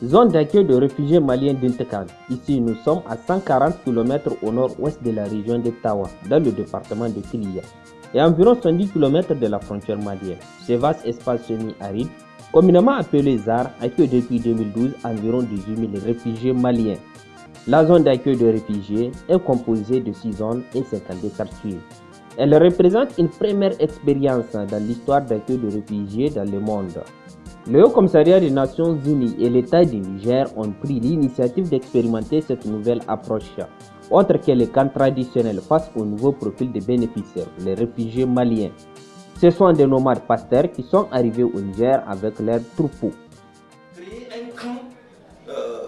Zone d'accueil de réfugiés maliens d'Intekan. Ici, nous sommes à 140 km au nord-ouest de la région de Tawa, dans le département de Kiliya, et à environ 110 km de la frontière malienne. Ce vaste espace semi-aride, communément appelé ZAR, accueille depuis 2012 environ 18 000 réfugiés maliens. La zone d'accueil de réfugiés est composée de 6 zones et 52 quartiers. Elle représente une première expérience dans l'histoire d'accueil de réfugiés dans le monde. Le Haut Commissariat des Nations Unies et l'État du Niger ont pris l'initiative d'expérimenter cette nouvelle approche, autre que les camps traditionnels face au nouveau profil des bénéficiaires, les réfugiés maliens. Ce sont des nomades pasteurs qui sont arrivés au Niger avec leurs troupeaux. Créer un camp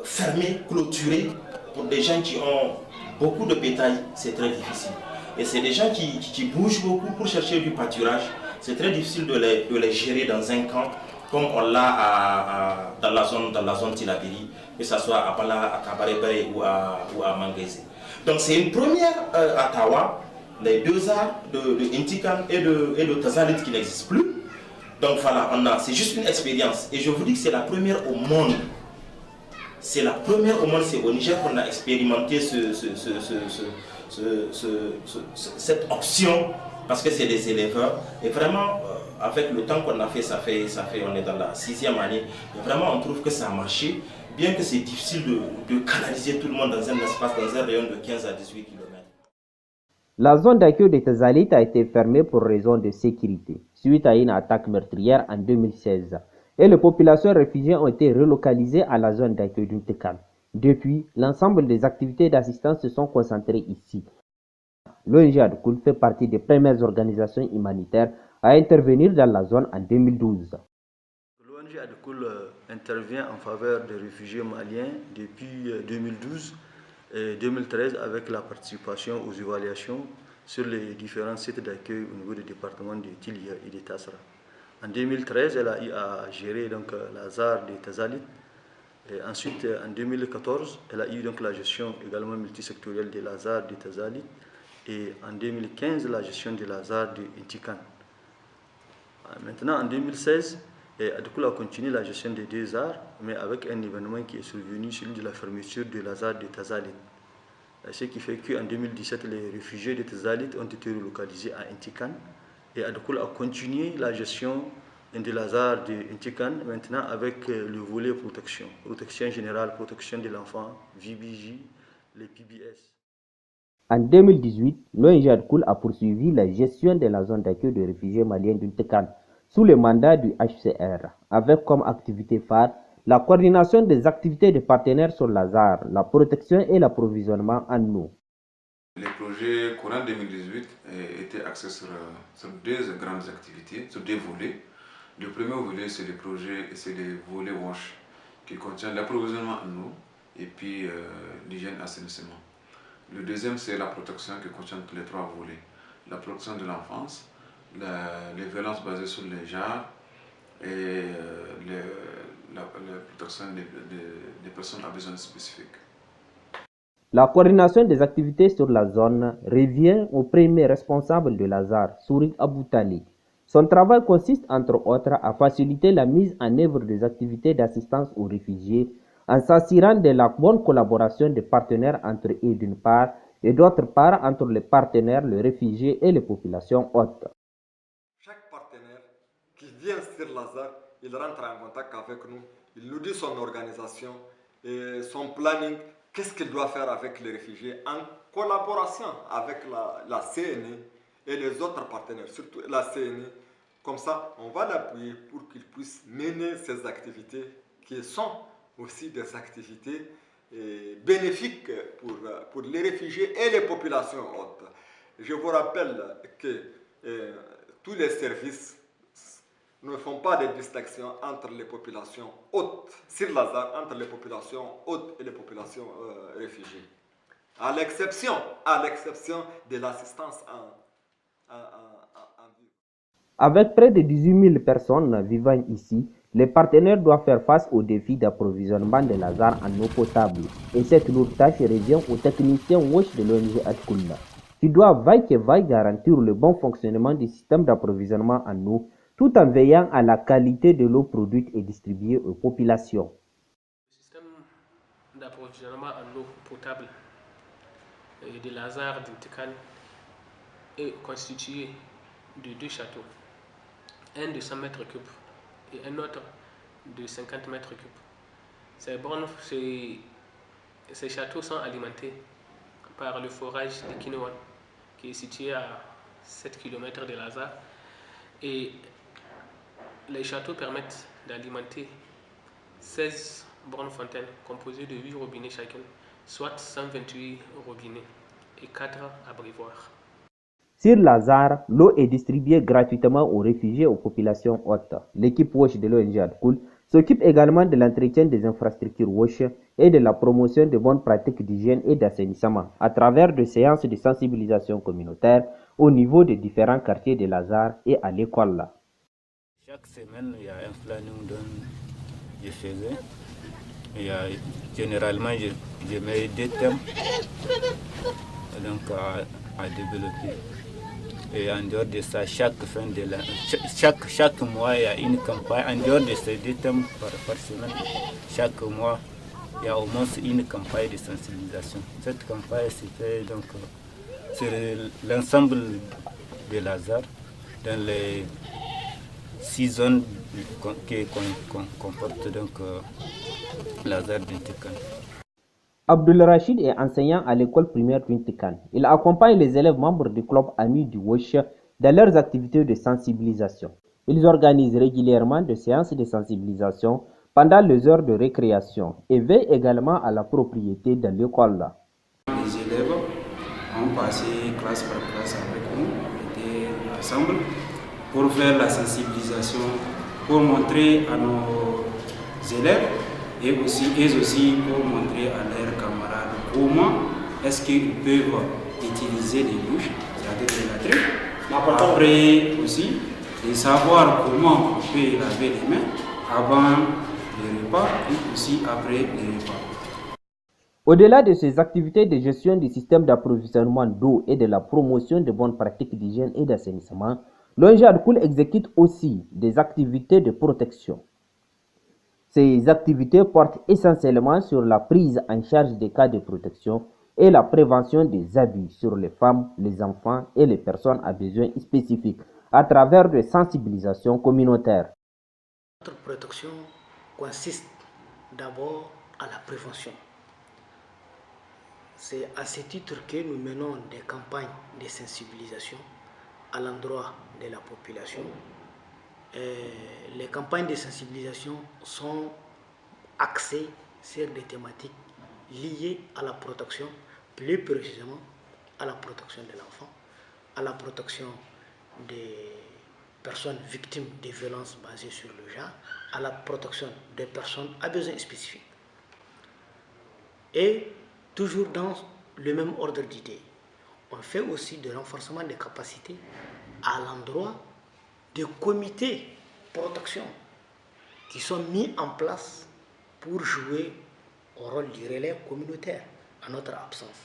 fermé, clôturé, pour des gens qui ont beaucoup de bétail, c'est très difficile. Et c'est des gens qui bougent beaucoup pour chercher du pâturage. C'est très difficile de les gérer dans un camp comme on l'a dans la zone Tilabiri, que ce soit à Bala, à Kabarebe ou à Manguese. Donc c'est une première à Tawa, les deux arts de Intikan et de Tazalit qui n'existent plus. Donc voilà, c'est juste une expérience. Et je vous dis que c'est la première au monde. C'est la première au monde, c'est au Niger qu'on a expérimenté cette option, parce que c'est des éleveurs. Et vraiment, avec le temps qu'on a fait, on est dans la 6e année. Et vraiment, on trouve que ça a marché, bien que c'est difficile de canaliser tout le monde dans un espace, dans un rayon de 15 à 18 km. La zone d'accueil de Tazalit a été fermée pour raison de sécurité, suite à une attaque meurtrière en 2016. Et les populations réfugiées ont été relocalisées à la zone d'accueil d'Intekan. Depuis, l'ensemble des activités d'assistance se sont concentrées ici. L'ONG Adkoul fait partie des premières organisations humanitaires à intervenir dans la zone en 2012. L'ONG Adkoul intervient en faveur des réfugiés maliens depuis 2012 et 2013 avec la participation aux évaluations sur les différents sites d'accueil au niveau des départements de Tilia et de Tassra. En 2013, elle a eu à gérer donc, la ZAR de Tazalit. Et ensuite, en 2014, elle a eu donc la gestion également multisectorielle de la ZAR de Tazalit. Et en 2015, la gestion de la ZAR de Intikan. Maintenant, en 2016, Adkoul a continué la gestion des deux ZAR, mais avec un événement qui est survenu, celui de la fermeture de la ZAR de Tazalit. Ce qui fait qu'en 2017, les réfugiés de Tazalit ont été relocalisés à Intikan. Et Adkoul a continué la gestion de la ZAR de Intikan, maintenant avec le volet protection générale, protection de l'enfant, VBJ, les PBS. En 2018, l'ONG Adkoul a poursuivi la gestion de la zone d'accueil de réfugiés maliens d'Intekan sous le mandat du HCR, avec comme activité phare la coordination des activités des partenaires sur la ZAR, la protection et l'approvisionnement en eau. Les projets Courant 2018 étaient axés sur deux grandes activités, sur deux volets. Le premier volet, c'est le volet WASH, qui contient l'approvisionnement en eau et puis l'hygiène assainissement. Le deuxième, c'est la protection qui contient les trois volets. La protection de l'enfance, les violences basées sur les genres et la protection des personnes à besoins spécifiques. La coordination des activités sur la zone revient au premier responsable de la ZAR, Sourik Aboutali. Son travail consiste entre autres à faciliter la mise en œuvre des activités d'assistance aux réfugiés en s'assurant de la bonne collaboration des partenaires entre eux d'une part et d'autre part entre les partenaires, les réfugiés et les populations hôtes. Chaque partenaire qui vient sur la ZAR, il rentre en contact avec nous, il nous dit son organisation et son planning, qu'est-ce qu'il doit faire avec les réfugiés en collaboration avec la CNI et les autres partenaires, surtout la CNI. Comme ça, on va l'appuyer pour qu'il puisse mener ces activités qui sont aussi des activités bénéfiques pour les réfugiés et les populations hôtes. Je vous rappelle que tous les services ne font pas de distinction entre les populations hôtes, sur la ZAR, entre les populations hôtes et les populations réfugiées. À l'exception de l'assistance en vie. Avec près de 18 000 personnes vivant ici, les partenaires doivent faire face au défi d'approvisionnement de la ZAR en eau potable. Et cette lourde tâche revient aux techniciens WASH de l'ONG Adkoul, qui doivent vaille que vaille garantir le bon fonctionnement du système d'approvisionnement en eau, tout en veillant à la qualité de l'eau produite et distribuée aux populations. d'approvisionnement en eau potable de Lazare d'Intikan est constitué de 2 châteaux, un de 100 mètres cubes et un autre de 50 mètres cubes. Ces châteaux sont alimentés par le forage de Kinoan, qui est situé à 7 km de Lazare, et les châteaux permettent d'alimenter 16 bornes fontaines composées de 8 robinets chacune, soit 128 robinets et 4 abreuvoirs. Sur Lazare, l'eau est distribuée gratuitement aux réfugiés et aux populations hautes. L'équipe WASH de l'ONG Adkoul s'occupe également de l'entretien des infrastructures WASH et de la promotion de bonnes pratiques d'hygiène et d'assainissement à travers des séances de sensibilisation communautaire au niveau des différents quartiers de Lazare et à l'école. Chaque semaine, il y a un planning dont je faisais. Généralement, je mets 2 thèmes donc, à développer. Et en dehors de ça, chaque mois, il y a une campagne. En dehors de ces 2 thèmes par semaine, chaque mois, il y a au moins une campagne de sensibilisation. Cette campagne se fait donc sur l'ensemble de Lazare, dans les 6 zones qui comportent donc Lazare d'Intikan. Abdul Rachid est enseignant à l'école primaire d'Intikan. Il accompagne les élèves membres du club Amis du WASH dans leurs activités de sensibilisation. Ils organisent régulièrement des séances de sensibilisation pendant les heures de récréation et veillent également à la propriété de l'école. Les élèves ont passé classe par classe avec nous, étaient ensemble pour faire la sensibilisation, pour montrer à nos élèves et aussi, eux aussi pour montrer à leurs camarades comment est-ce qu'ils peuvent utiliser les douches, c'est-à-dire les latrines. Après aussi, de savoir comment on peut laver les mains avant les repas et aussi après les repas. Au-delà de ces activités de gestion du système d'approvisionnement d'eau et de la promotion de bonnes pratiques d'hygiène et d'assainissement, l'ONG Adkoul exécute aussi des activités de protection. Ces activités portent essentiellement sur la prise en charge des cas de protection et la prévention des abus sur les femmes, les enfants et les personnes à besoins spécifiques à travers des sensibilisations communautaires. Notre protection consiste d'abord à la prévention. C'est à ce titre que nous menons des campagnes de sensibilisation à l'endroit de la population. Les campagnes de sensibilisation sont axées sur des thématiques liées à la protection, plus précisément à la protection de l'enfant, à la protection des personnes victimes de violences basées sur le genre, à la protection des personnes à besoins spécifiques. Et toujours dans le même ordre d'idées, on fait aussi du renforcement des capacités à l'endroit des comités de protection qui sont mis en place pour jouer au rôle du relais communautaire à notre absence.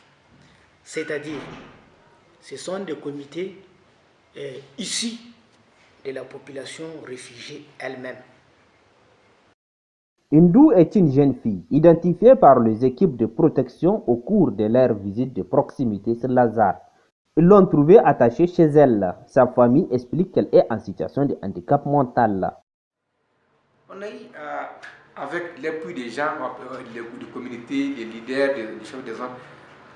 C'est-à-dire, ce sont des comités issus de la population réfugiée elle-même. Indou est une jeune fille identifiée par les équipes de protection au cours de leur visite de proximité sur Lazare. Ils l'ont trouvée attachée chez elle. Sa famille explique qu'elle est en situation de handicap mental. On a eu, avec l'appui des gens, des communautés, des leaders, des chefs des hommes,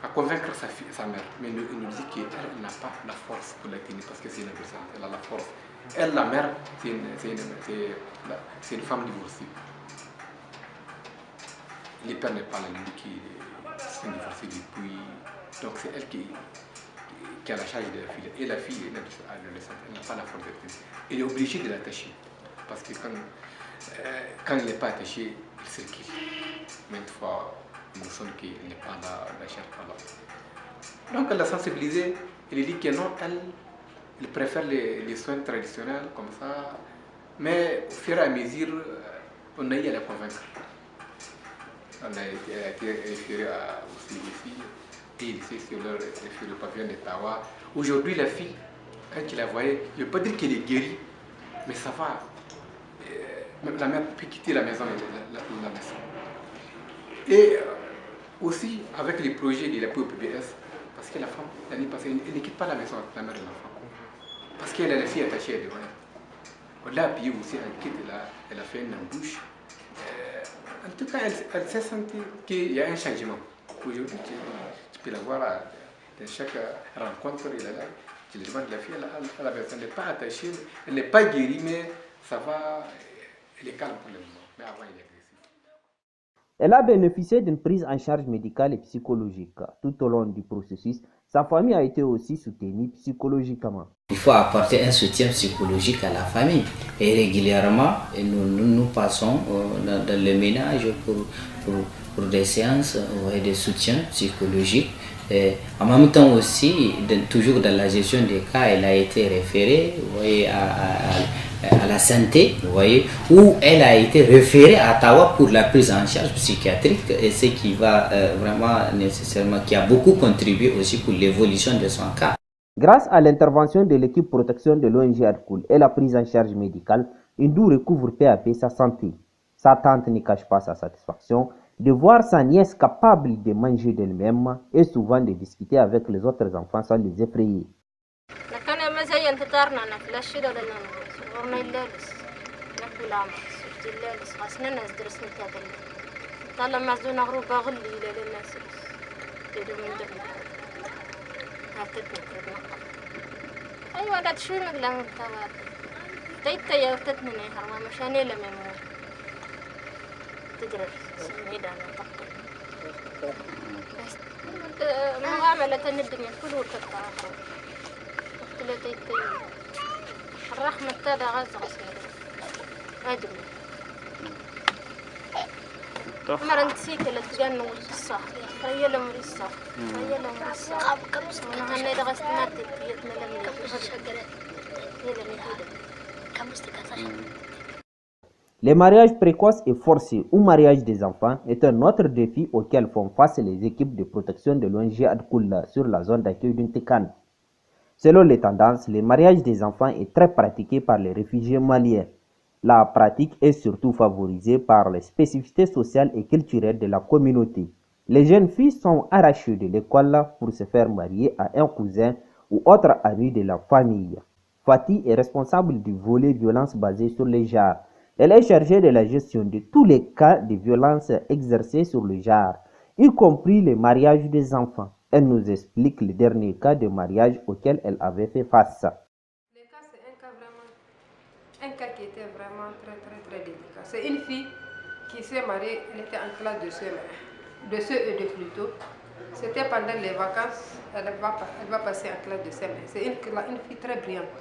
à convaincre sa mère. Mais il nous dit qu'elle n'a pas la force pour la tenir parce que c'est une personne, elle a la force. Elle, la mère, c'est une femme divorcée. Les pères n'est pas là, lui qui est divorcé depuis. Donc c'est elle qui a la charge de la fille. Et la fille, elle n'a pas la force de tenir. Elle est obligée de l'attacher. Parce que quand il n'est pas attaché, il circule. Maintes fois, il me semble qu'il n'est pas là, la chair pas là. Donc elle l'a sensibilisée. Elle dit que non, elle préfère les soins traditionnels comme ça. Mais au fur et à mesure, on a eu à la convaincre. On a été référé aussi les filles. Et ici, sur le pavillon de Tawa. Aujourd'hui, la fille, quand tu la voyais, je ne veux pas dire qu'elle est guérie, mais ça va. Même la mère peut quitter la maison. Et Aussi, avec les projets de l'appui au PBS, parce que la femme, l'année passée, elle ne quitte pas la maison avec la mère de l'enfant. Parce qu'elle a les filles attachées à devant elle. On l'a appuyée aussi, elle quitte, elle a fait une embouche. En tout cas, elle s'est sentie qu'il y a un changement. Aujourd'hui, tu peux la voir dans chaque rencontre, elle est là. Tu lui demandes la fille, elle n'est pas attachée, elle n'est pas guérie, mais ça va, elle est calme pour le moment. Mais avant, elle est agressive. Elle a bénéficié d'une prise en charge médicale et psychologique. Tout au long du processus, sa famille a été aussi soutenue psychologiquement. Il faut apporter un soutien psychologique à la famille. Et régulièrement, nous passons dans le ménage pour des séances de soutien psychologique. Et en même temps aussi, toujours dans la gestion des cas, elle a été référée à la santé, où elle a été référée à Tawa pour la prise en charge psychiatrique, et ce qui va vraiment nécessairement, qui a beaucoup contribué aussi pour l'évolution de son cas. Grâce à l'intervention de l'équipe protection de l'ONG Adkoul et la prise en charge médicale, Indou recouvre peu à peu sa santé. Sa tante ne cache pas sa satisfaction de voir sa nièce capable de manger d'elle-même et souvent de discuter avec les autres enfants sans les effrayer. أيوة قد شوي مقلة من التوار تيتا يا وتتني هروا مشاني لما يموت تدرس سميدا نطقت بس معاملة الدنيا كله تطلع قلت له تيتا الرحمة تادا غز غسمي أجمل مرة نسيت اللي تجنن الصح هي لهم الصح هي لهم الصح أنا هني دغست ما تتيت Les mariages précoces et forcés ou mariage des enfants est un autre défi auquel font face les équipes de protection de l'ONG Adkoul sur la zone d'accueil d'Intikan. Selon les tendances, le mariage des enfants est très pratiqué par les réfugiés maliens. La pratique est surtout favorisée par les spécificités sociales et culturelles de la communauté. Les jeunes filles sont arrachées de l'école pour se faire marier à un cousin ou autre ami de la famille. Fatih est responsable du volet violence basée sur les genres. Elle est chargée de la gestion de tous les cas de violence exercés sur le genre, y compris les mariages des enfants. Elle nous explique le dernier cas de mariage auquel elle avait fait face. Un cas qui était vraiment très délicat. C'est une fille qui s'est mariée, elle était en classe de CE2 plutôt. C'était pendant les vacances, elle va passer en classe de CM1. C'est une fille très brillante.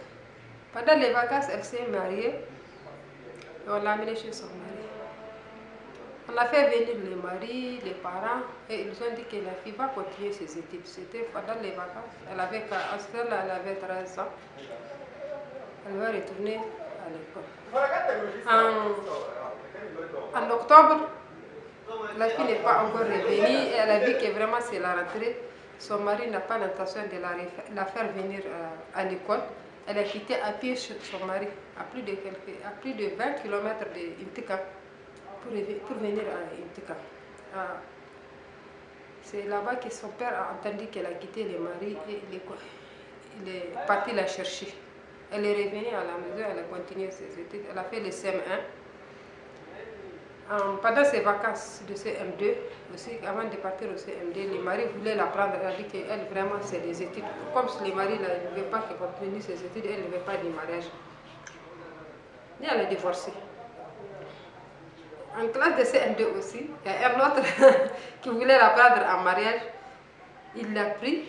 Pendant les vacances, elle s'est mariée et on l'a amenée chez son mari. On a fait venir les maris, les parents, et ils ont dit que la fille va continuer ses études. C'était pendant les vacances, elle avait 13 ans. Elle va retourner à l'école. En octobre, la fille n'est pas encore revenue et elle a vu que vraiment c'est la rentrée. Son mari n'a pas l'intention de la faire venir à l'école. Elle a quitté à pied son mari à plus de 20 km d'Intika pour venir à Intika. C'est là-bas que son père a entendu qu'elle a quitté le mari et il est parti la chercher. Elle est revenue à la maison, elle a continué ses études, elle a fait le CM1. Pendant ses vacances de CM2, aussi, avant de partir au CM2, le mari voulait la prendre. Elle a dit qu'elle, vraiment, c'est des études. Comme si le mari ne veut pas qu'elle continue ses études, elle ne veut pas du mariage. Et elle a divorcé. En classe de CM2 aussi, il y a un autre qui voulait la prendre en mariage. Il l'a pris.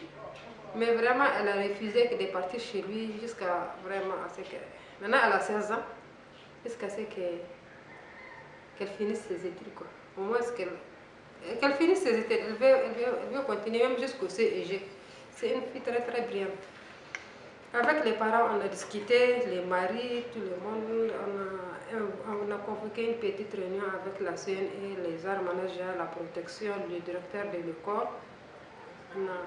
Mais vraiment, elle a refusé de partir chez lui jusqu'à vraiment à ce que... Maintenant, elle a 16 ans, jusqu'à ce qu'elle finisse ses études, quoi. Au moins, qu'elle finisse ses études, elle veut continuer même jusqu'au CEG. C'est une fille très brillante. Avec les parents, on a discuté, les maris, tout le monde. On a convoqué une petite réunion avec la CNE, les arts managers, la protection, le directeur de l'école. On a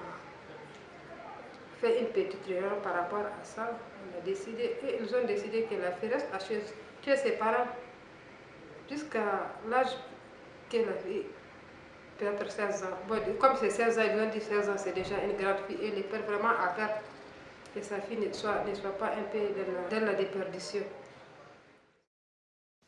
fait une petite réunion par rapport à ça. On a décidé, et ils ont décidé que la fille reste chez ses parents jusqu'à l'âge que la fille peut-être 16 ans. Bon, comme c'est 16 ans, ils ont dit 16 ans, c'est déjà une grande fille. Et les pères vraiment à perdre que sa fille ne soit pas un peu dans la déperdition.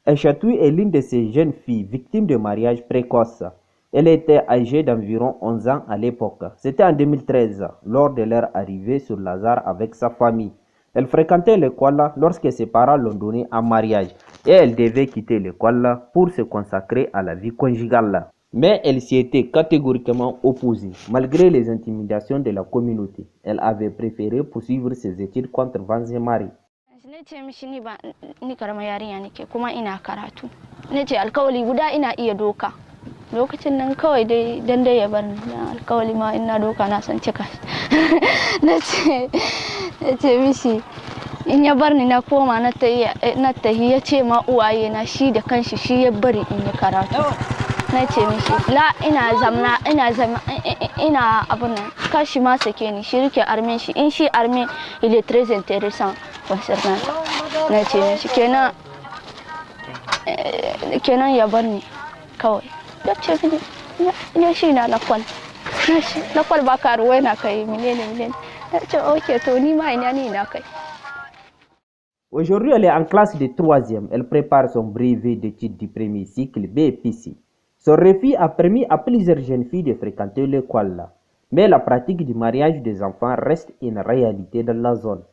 Aïchatou est l'une de ces jeunes filles victimes de mariage précoce. Elle était âgée d'environ 11 ans à l'époque. C'était en 2013, lors de leur arrivée sur Lazare avec sa famille. Elle fréquentait l'école lorsque ses parents l'ont donnée en mariage et elle devait quitter l'école pour se consacrer à la vie conjugale. Mais elle s'y était catégoriquement opposée, malgré les intimidations de la communauté. Elle avait préféré poursuivre ses études contre vents et marées. nace mishi ni karama yarinya nake kuma ina karatu nace alkawali guda ina iya doka lokacin nan kawai dai dan dai ya bar ni alkawali ma ina doka na san cika nace mishi in ya bar ni na koma na tahi ya ce ma uwaye na shi da kanshi shi ya bari in yi karatu nace mishi la ina abun nan kashi ma sake ni shi rike armen shi in shi armen il est très intéressant concernant ça nace mishi kenan ya bar ni kawai yace ne shi na lakwal ba karuwa na kai milene nace okay to ni ma ina ni na kai. Aujourd'hui, elle est en classe de 3e. Elle prépare son brevet d'études du premier cycle BPC. Son refus a permis à plusieurs jeunes filles de fréquenter l'école. Mais la pratique du mariage des enfants reste une réalité dans la zone.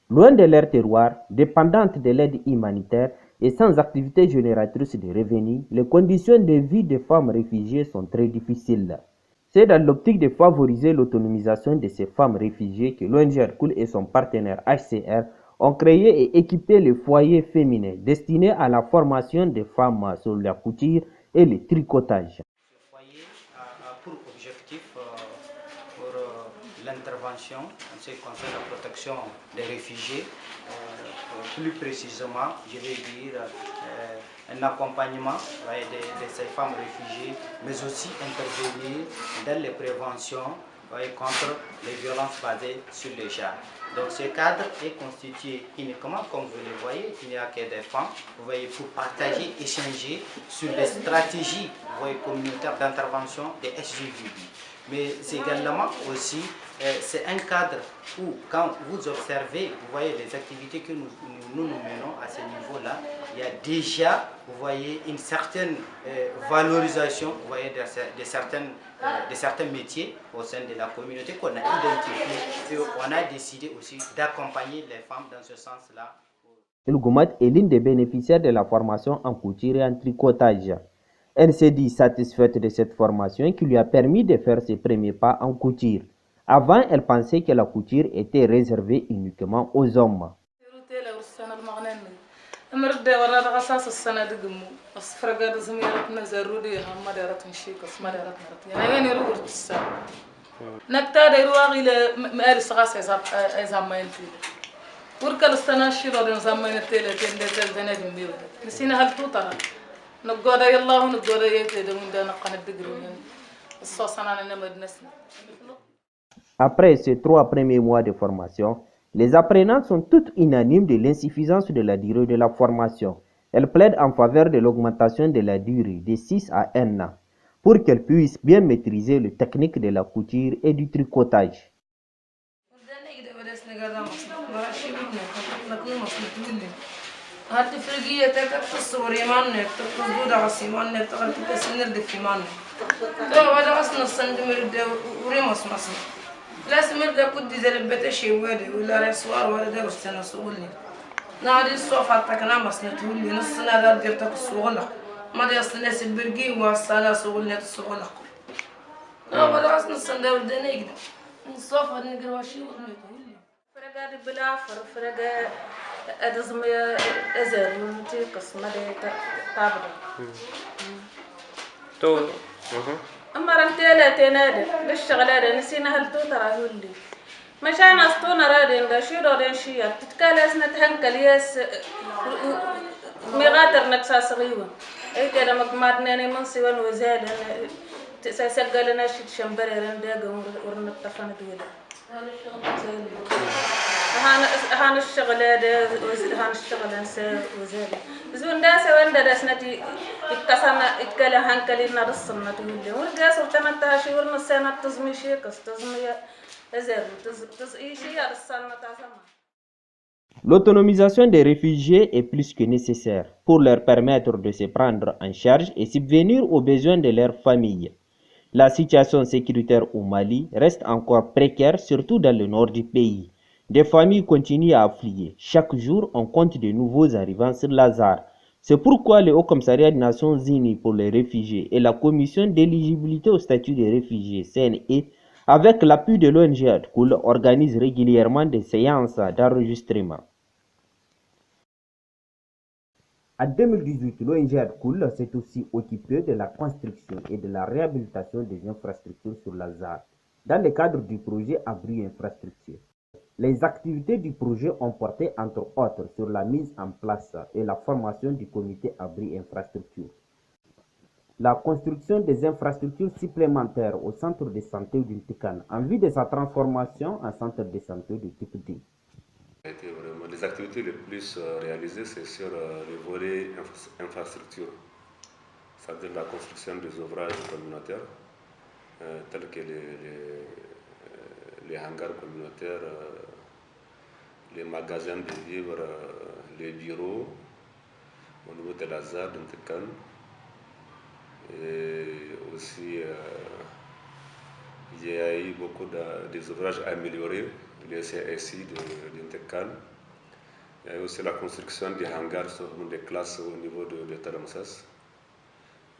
Loin de leur terroir, dépendantes de l'aide humanitaire et sans activité génératrice de revenus, les conditions de vie des femmes réfugiées sont très difficiles. C'est dans l'optique de favoriser l'autonomisation de ces femmes réfugiées que l'ONG Hercule et son partenaire HCR ont créé et équipé les foyers féminins destinés à la formation des femmes sur la couture et le tricotage. Ce foyer a pour objectif pour l'intervention en ce qui concerne la protection des réfugiés, plus précisément, je vais dire un accompagnement de ces femmes réfugiées, mais aussi intervenir dans les préventions contre les violences basées sur les genres. Donc ce cadre est constitué uniquement, comme vous le voyez, il n'y a que des femmes, vous voyez, pour partager, échanger sur les stratégies communautaires d'intervention des SGVB. Mais également aussi, c'est un cadre où, quand vous observez, vous voyez les activités que nous menons à ce niveau-là, il y a déjà, vous voyez, une certaine valorisation, vous voyez, de certains métiers au sein de la communauté qu'on a identifié et on a décidé aussi d'accompagner les femmes dans ce sens-là. Elgoumat est l'une des bénéficiaires de la formation en couture et en tricotage. Elle s'est dit satisfaite de cette formation qui lui a permis de faire ses premiers pas en couture. Avant, elle pensait que la couture était réservée uniquement aux hommes. Après ces 3 premiers mois de formation, les apprenants sont toutes unanimes de l'insuffisance de la durée de la formation. Elles plaident en faveur de l'augmentation de la durée de 6 à 1 an pour qu'elles puissent bien maîtriser les techniques de la couture et du tricotage. أمرنتيلا تنادي للشغلة نسينا هالتوتر هولي مشان أسطونا رادين دا شيرو دين شيا تتكالس نتهنكل ياس مغادر نكسا صغيوة أي كده مقماتنا من سوان وزاد سيسجل لنا شيء شمبري رنداغ ورنتفن دولا هان الشغلة ده هان الشغلة نسا وزاد zunda se wanda da snati ikasana ikkala hankali na rusna tulle wurga sultana ta shi wurna sana tazmi shi kas tazmi ezer ishi ya rusna ta sama. L'autonomisation des réfugiés est plus que nécessaire pour leur permettre de se prendre en charge et subvenir aux besoins de leurs familles. La situation sécuritaire au Mali reste encore précaire, surtout dans le nord du pays. Des familles continuent à affluer. Chaque jour, on compte de nouveaux arrivants sur Lazare. C'est pourquoi le Haut Commissariat des Nations Unies pour les réfugiés et la Commission d'éligibilité au statut des réfugiés, CNE, avec l'appui de l'ONG ADCOOL, organisent régulièrement des séances d'enregistrement. En 2018, l'ONG ADCOOL s'est aussi occupée de la construction et de la réhabilitation des infrastructures sur Lazare, dans le cadre du projet Abri Infrastructure. Les activités du projet ont porté entre autres sur la mise en place et la formation du comité Abri Infrastructure, la construction des infrastructures supplémentaires au centre de santé d'Intikan en vue de sa transformation en centre de santé de type D. Les activités les plus réalisées, c'est sur le volet infrastructure, c'est-à-dire la construction des ouvrages communautaires, tels que les hangars communautaires, les magasins de vivres, les bureaux au niveau de la ZAD d'Intikan, et aussi il y a eu beaucoup des ouvrages améliorés, les CSI d'Intikan. Il y a aussi la construction des hangars, des classes au niveau de Talamsas.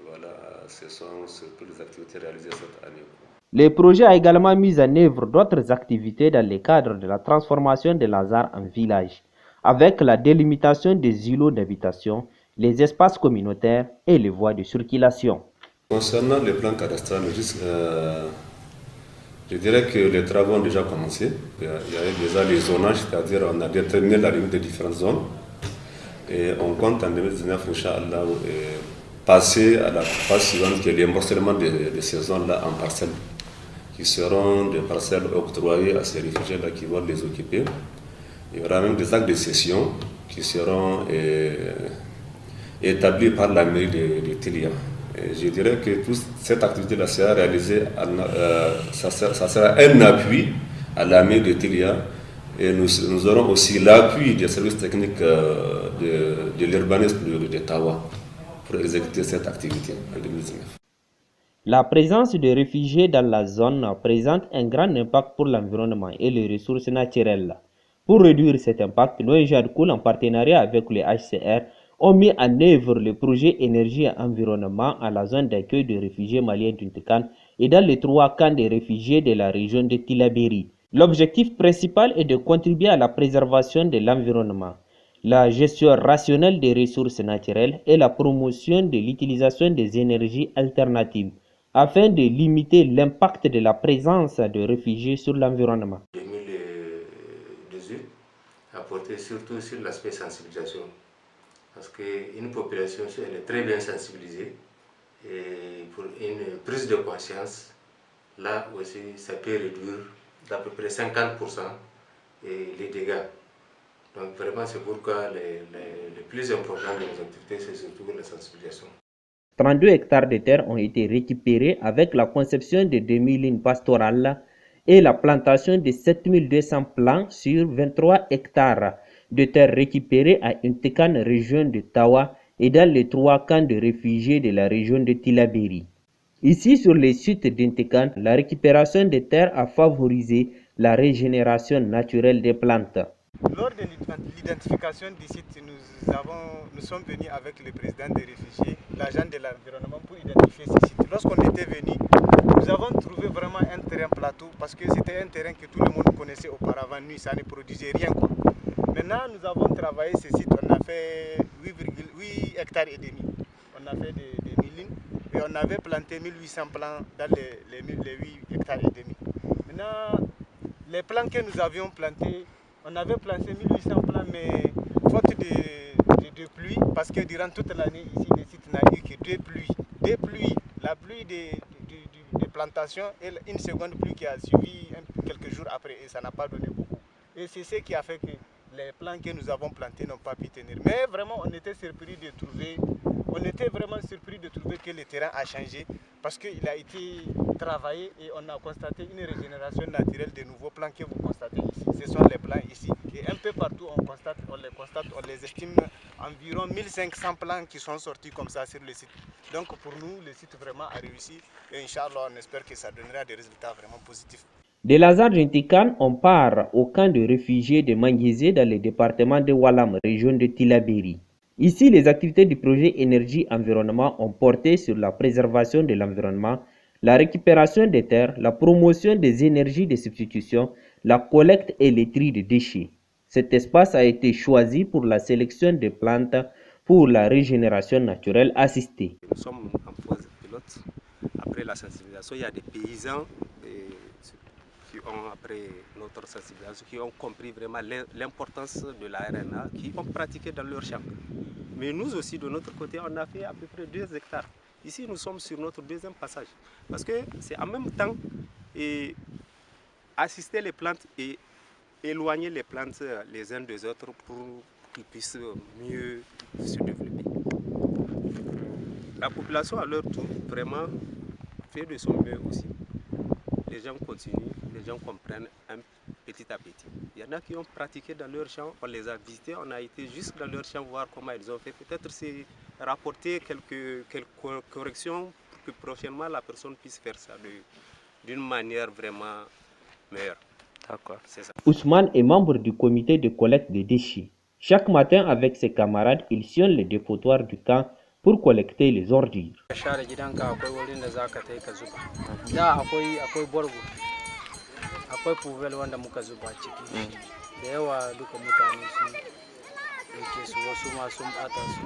Voilà, ce sont surtout les activités réalisées cette année. Le projet a également mis en œuvre d'autres activités dans le cadre de la transformation de Lazare en village, avec la délimitation des îlots d'habitation, les espaces communautaires et les voies de circulation. Concernant les plans cadastrales, je dirais que les travaux ont déjà commencé. Il y a déjà les zonages, c'est-à-dire on a déterminé la limite des différentes zones. Et on compte en 2019, Inch'Allah, passer à la phase suivante, qui est l'embourcellement de ces zones-là en parcelles, qui seront des parcelles octroyées à ces réfugiés-là qui vont les occuper. Il y aura même des actes de cession qui seront établis par la mairie de Tilia. Et je dirais que toute cette activité-là sera réalisée, ça sera un appui à la mairie de Tilia. Et nous aurons aussi l'appui des services techniques de l'urbanisme de Tawa pour exécuter cette activité en 2019. La présence de réfugiés dans la zone présente un grand impact pour l'environnement et les ressources naturelles. Pour réduire cet impact, l'ONG ADCOOL, en partenariat avec le HCR, ont mis en œuvre le projet énergie et environnement à la zone d'accueil de réfugiés maliens d'Intikan et dans les 3 camps de réfugiés de la région de Tillabéri. L'objectif principal est de contribuer à la préservation de l'environnement, la gestion rationnelle des ressources naturelles et la promotion de l'utilisation des énergies alternatives, afin de limiter l'impact de la présence de réfugiés sur l'environnement. 2018 a porté surtout sur l'aspect sensibilisation. Parce qu'une population, elle est très bien sensibilisée et pour une prise de conscience, là aussi, ça peut réduire d'à peu près 50% les dégâts. Donc vraiment, c'est pourquoi le plus important de nos activités, c'est surtout la sensibilisation. 32 hectares de terre ont été récupérés avec la conception de 2000 lignes pastorales et la plantation de 7200 plants sur 23 hectares de terre récupérés à Intikan, région de Tawa, et dans les 3 camps de réfugiés de la région de Tillabéri. Ici, sur les sites d'Intikan, la récupération des terres a favorisé la régénération naturelle des plantes. Lors de l'identification du site, nous sommes venus avec le président des réfugiés, l'agent de l'environnement, pour identifier ce site. Lorsqu'on était venus, nous avons trouvé vraiment un terrain plateau parce que c'était un terrain que tout le monde connaissait auparavant. Nous, ça ne produisait rien, quoi. Maintenant, nous avons travaillé ce site, on a fait 8 hectares et demi. On a fait des lignes et on avait planté 1800 plants dans les 8 hectares et demi. Maintenant, les plants que nous avions plantés, on avait planté 1800 plants, mais faute de pluie, parce que durant toute l'année, ici, le site n'a eu que 2 pluies. 2 pluies, la pluie des plantations et une seconde pluie qui a suivi quelques jours après, et ça n'a pas donné beaucoup. Et c'est ce qui a fait que les plants que nous avons plantés n'ont pas pu tenir. Mais vraiment, on était vraiment surpris de trouver que le terrain a changé parce qu'il a été travaillé et on a constaté une régénération naturelle des nouveaux plants que vous constatez ici. Ce sont les plants ici. Et un peu partout, on les estime environ 1500 plants qui sont sortis comme ça sur le site. Donc pour nous, le site vraiment a réussi et Inch'Allah, on espère que ça donnera des résultats vraiment positifs. De Lazare Jintikan, on part au camp de réfugiés de Manguézé dans le département de Walam, région de Tillabéri. Ici, les activités du projet Énergie-Environnement ont porté sur la préservation de l'environnement, la récupération des terres, la promotion des énergies de substitution, la collecte et le tri de déchets. Cet espace a été choisi pour la sélection des plantes pour la régénération naturelle assistée. Nous sommes en phase pilote. Après la sensibilisation, il y a des paysans qui ont, après notre sensibilisation, qui ont compris vraiment l'importance de la RNA, qui ont pratiqué dans leur champ. Mais nous aussi, de notre côté, on a fait à peu près 2 hectares. Ici, nous sommes sur notre 2e passage. Parce que c'est en même temps assister les plantes et éloigner les plantes les uns des autres pour qu'ils puissent mieux se développer. La population, à leur tour, vraiment fait de son mieux aussi. Les gens continuent, les gens comprennent petit à petit. Il y en a qui ont pratiqué dans leur champ, on les a visités, on a été juste dans leur champ voir comment ils ont fait. Peut-être c'est rapporter quelques corrections pour que prochainement la personne puisse faire ça d'une manière vraiment meilleure. D'accord, c'est ça. Ousmane est membre du comité de collecte des déchets. Chaque matin, avec ses camarades, il sillonne les dépotoirs du camp pour collecter les ordures. Akwai poubelle wanda muka zuba ciki da yawa duka mutane sun yake su wasu ma sun bata su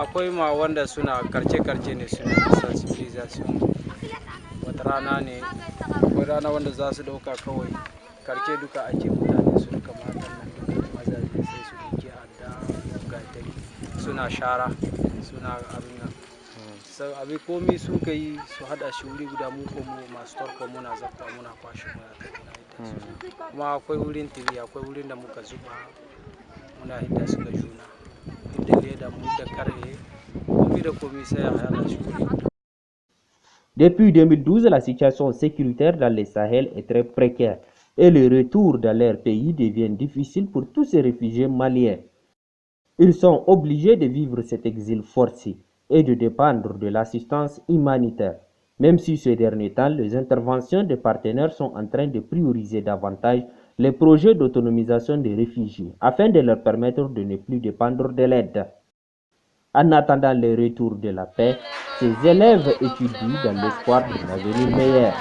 akwai ma wanda suna karce ne suna sensibilisation wata rana ne akwai rana wanda za su dauka kawai karce duka ake mutane su duka matan nan duka mazaje sai su duke adda gatari suna shara suna abin nan abin komi sun kai su hada shi wuri guda mu ko mu masu tarko muna zakwa muna kwashe muna kai kuma akwai wurin tiri akwai wurin da muka zuba muna hidda su ga juna da leda mu da karhe komi da komi sai a hada shi wuri. Depuis 2012, la situation sécuritaire dans le Sahel est très précaire et le retour dans leur pays devient difficile pour tous ces réfugiés maliens. Ils sont obligés de vivre cet exil forcé et de dépendre de l'assistance humanitaire. Même si ces derniers temps, les interventions des partenaires sont en train de prioriser davantage les projets d'autonomisation des réfugiés afin de leur permettre de ne plus dépendre de l'aide. En attendant le retour de la paix, ces élèves étudient dans l'espoir d'un avenir meilleur.